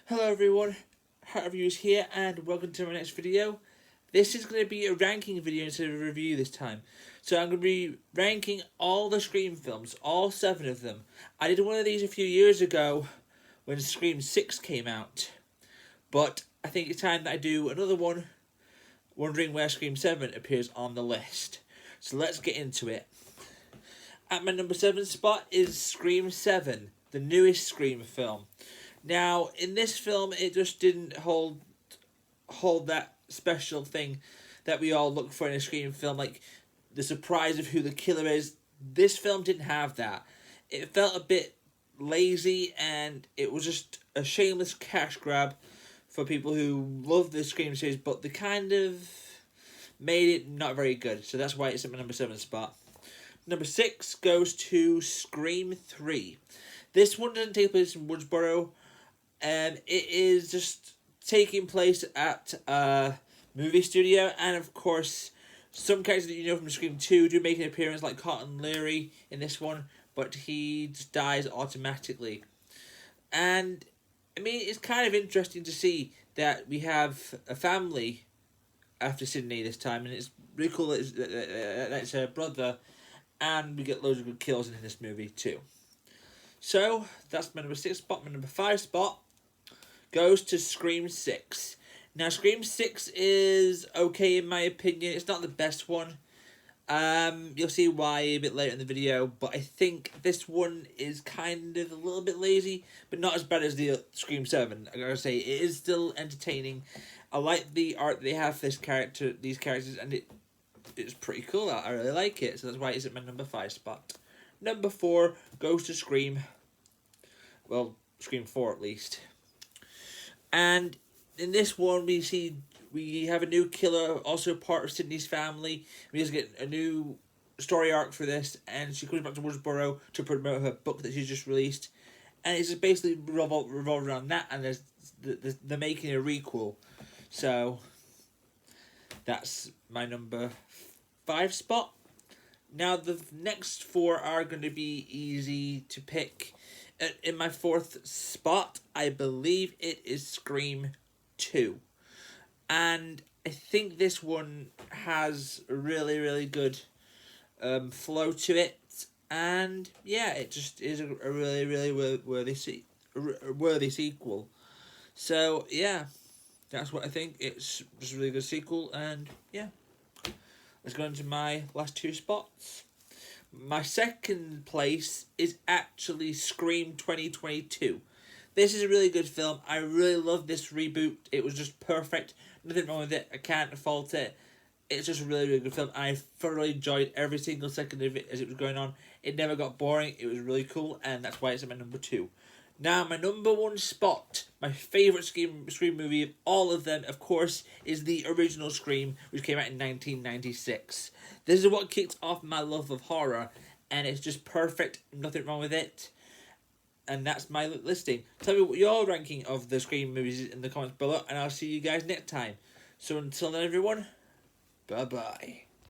Hello everyone, HeartReviews here and welcome to my next video. This is going to be a ranking video instead of a review this time. So I'm going to be ranking all the Scream films, all 7 of them. I did one of these a few years ago when Scream 6 came out. But I think it's time that I do another one, wondering where Scream 7 appears on the list. So let's get into it. At my number 7 spot is Scream 7, the newest Scream film. Now, in this film, it just didn't hold that special thing that we all look for in a Scream film, like the surprise of who the killer is. This film didn't have that. It felt a bit lazy, and it was just a shameless cash grab for people who love the Scream series, but they kind of made it not very good. So that's why it's at my number 7 spot. Number 6 goes to Scream 3. This one doesn't take place in Woodsboro. It is just taking place at a movie studio, and of course, some characters that you know from Scream 2 do make an appearance, like Cotton Leary in this one, but he just dies automatically. And, I mean, it's kind of interesting to see that we have a family after Sidney this time, and it's really cool that it's her brother, and we get loads of good kills in this movie too. So, that's my number 6 spot. My number 5 spot goes to Scream 6. Now, Scream 6 is okay in my opinion. It's not the best one. You'll see why a bit later in the video, but I think this one is kind of a little bit lazy, but not as bad as the Scream 7. I gotta say, it is still entertaining. I like the art they have for these characters, and it's pretty cool. I really like it, so that's why it's at my number 5 spot. Number 4 goes to Scream. Well, Scream 4 at least. And in this one, we have a new killer, also part of Sidney's family. We just get a new story arc for this, and she comes back to Woodsboro to promote her book that she's just released. And it's just basically revolved around that, and they're making a requel. So, that's my number 5 spot. Now, the next 4 are going to be easy to pick. In my 4th spot, I believe it is Scream 2. And I think this one has a really, really good flow to it. And yeah, it just is a really, really worthy sequel. So yeah, that's what I think. It's just a really good sequel, and yeah. Let's go into my last 2 spots. My second place is actually Scream 2022. This is a really good film. I really love this reboot. It was just perfect. Nothing wrong with it. I can't fault it. It's just a really, really good film. I thoroughly enjoyed every single second of it as it was going on. It never got boring. It was really cool, and that's why it's at my number 2. Now, my number 1 spot, my favourite Scream movie of all of them, of course, is the original Scream, which came out in 1996. This is what kicked off my love of horror, and it's just perfect, nothing wrong with it. And that's my listing. Tell me what your ranking of the Scream movies is in the comments below, and I'll see you guys next time. So until then, everyone, bye-bye.